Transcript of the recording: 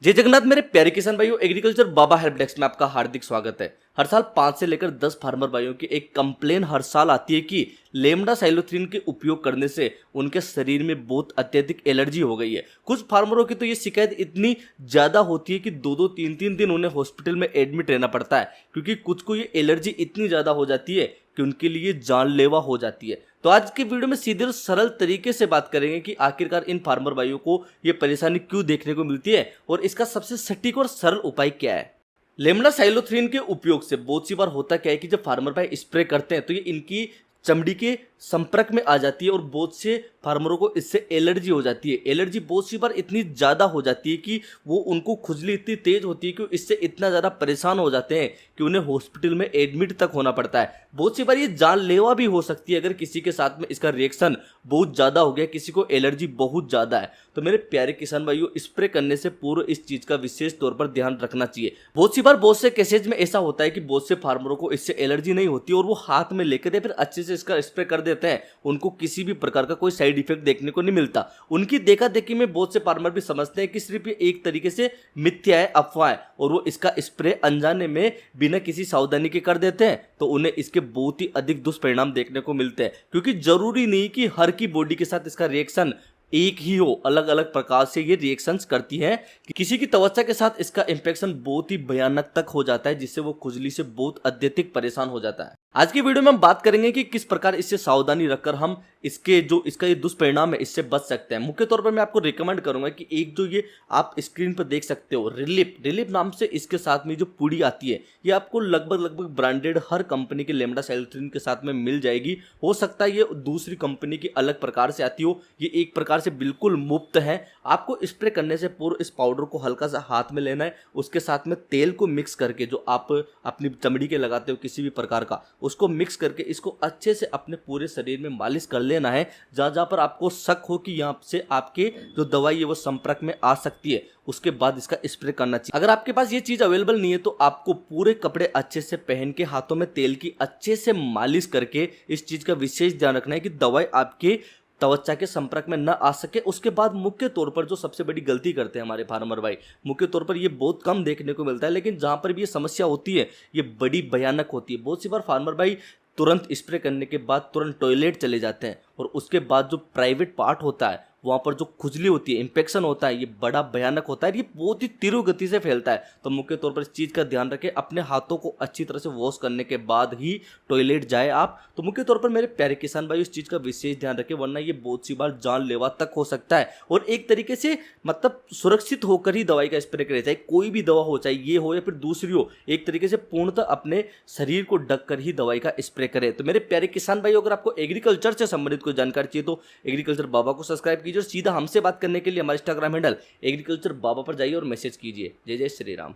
जय जगन्नाथ मेरे प्यारे किसान भाइयों, एग्रीकल्चर बाबा हेल्प डेस्क में आपका हार्दिक स्वागत है। हर साल 5 से लेकर 10 फार्मर भाइयों की एक कंप्लेन हर साल आती है कि लेमडा साइलोथ्रिन के उपयोग करने से उनके शरीर में बहुत अत्यधिक एलर्जी हो गई है। कुछ फार्मरों की तो ये शिकायत इतनी ज्यादा होती है कि 2-3 दिन उन्हें हॉस्पिटल में एडमिट रहना पड़ता है, क्योंकि कुछ को ये एलर्जी इतनी ज्यादा हो जाती है कि उनके लिए जानलेवा हो जाती है। तो आज के वीडियो में सीधे और सरल तरीके से बात करेंगे कि आखिरकार इन फार्मर भाइयों को ये परेशानी क्यों देखने को मिलती है और इसका सबसे सटीक और सरल उपाय क्या है। लेमडा साइलोथ्रिन के उपयोग से बहुत सी बार होता क्या है कि जब फार्मर भाई स्प्रे करते हैं तो ये इनकी चमड़ी के संपर्क में आ जाती है और बहुत से फार्मरों को इससे एलर्जी हो जाती है। एलर्जी बहुत सी बार इतनी ज़्यादा हो जाती है कि वो उनको खुजली इतनी तेज होती है कि इससे इतना ज़्यादा परेशान हो जाते हैं कि उन्हें हॉस्पिटल में एडमिट तक होना पड़ता है। बहुत सी बार ये जानलेवा भी हो सकती है अगर किसी के साथ में इसका रिएक्शन बहुत ज़्यादा हो गया, किसी को एलर्जी बहुत ज़्यादा है। तो मेरे प्यारे किसान भाइयों, स्प्रे करने से पूर्व इस चीज़ का विशेष तौर पर ध्यान रखना चाहिए। बहुत सी बार बहुत से केसेज में ऐसा होता है कि बहुत से फार्मरों को इससे एलर्जी नहीं होती और वो हाथ में लेकर या फिर अच्छे से इसका स्प्रे कर देते हैं, उनको किसी भी प्रकार का कोई साइड इफेक्ट देखने को नहीं मिलता। उनकी देखा देखी में बहुत से फार्मर भी समझते हैं कि सिर्फ ये एक तरीके से मिथ्या है, अफवाह है, और वो इसका स्प्रे अनजाने में बिना किसी सावधानी के कर देते हैं। तो उन्हें इसके बहुत ही अधिक दुष्परिणाम देखने को मिलते हैं, क्योंकि जरूरी नहीं कि हर की बॉडी के साथ इसका रिएक्शन एक ही हो। अलग अलग प्रकार से ये रिएक्शंस करती हैं कि किसी की त्वचा के साथ इसका इंफेक्शन बहुत ही भयानक तक हो जाता है, जिससे वो खुजली से बहुत अत्यधिक परेशान हो जाता है। आज की वीडियो में हम बात करेंगे कि किस प्रकार इससे सावधानी रखकर हम इसका ये दुष्परिणाम है इससे बच सकते हैं। मुख्य तौर पर मैं आपको रिकमेंड करूंगा कि एक जो ये आप स्क्रीन पर देख सकते हो रिलीप नाम से इसके साथ में जो पुड़ी आती है, ये आपको लगभग ब्रांडेड हर कंपनी के लेमडा साइलोथ्रिन के साथ में मिल जाएगी। हो सकता है ये दूसरी कंपनी की अलग प्रकार से आती हो, ये एक प्रकार से बिल्कुल मुफ्त है। आपको स्प्रे करने से पूर्व इस पाउडर को हल्का सा हाथ में लेना है, उसके साथ में तेल को मिक्स करके जो आप अपनी चमड़ी के लगाते हो किसी भी प्रकार का, उसको मिक्स करके इसको अच्छे से अपने पूरे शरीर में मालिश कर लेना है। जहां जहां पर आपको शक हो कि यहाँ से आपके जो दवाई है वो संपर्क में आ सकती है, उसके बाद इसका स्प्रे करना चाहिए। अगर आपके पास ये चीज अवेलेबल नहीं है तो आपको पूरे कपड़े अच्छे से पहन के हाथों में तेल की अच्छे से मालिश करके इस चीज का विशेष ध्यान रखना है कि दवाई आपके त्वचा के संपर्क में न आ सके। उसके बाद मुख्य तौर पर जो सबसे बड़ी गलती करते हैं हमारे फार्मर भाई, मुख्य तौर पर ये बहुत कम देखने को मिलता है, लेकिन जहां पर भी ये समस्या होती है ये बड़ी भयानक होती है। बहुत सी बार फार्मर भाई तुरंत स्प्रे करने के बाद तुरंत टॉयलेट चले जाते हैं और उसके बाद जो प्राइवेट पार्ट होता है वहाँ पर जो खुजली होती है, इंफेक्शन होता है, ये बड़ा भयानक होता है। ये बहुत ही तीव्र गति से फैलता है। तो मुख्य तौर पर इस चीज़ का ध्यान रखें, अपने हाथों को अच्छी तरह से वॉश करने के बाद ही टॉयलेट जाए आप। तो मुख्य तौर पर मेरे प्यारे किसान भाई इस चीज़ का विशेष ध्यान रखें, वरना ये बहुत सी बार जानलेवा तक हो सकता है। और एक तरीके से मतलब सुरक्षित होकर ही दवाई का स्प्रे करें, चाहे कोई भी दवा हो, चाहे ये हो या फिर दूसरी हो, एक तरीके से पूर्णतः अपने शरीर को ढक कर ही दवाई का स्प्रे करें। तो मेरे प्यारे किसान भाई, अगर आपको एग्रीकल्चर से संबंधित कोई जानकारी चाहिए तो एग्रीकल्चर बाबा को सब्सक्राइब कीजिए और सीधा हमसे बात करने के लिए हमारे इंस्टाग्राम हैंडल एग्रीकल्चर बाबा पर जाइए और मैसेज कीजिए। जय जय श्री राम।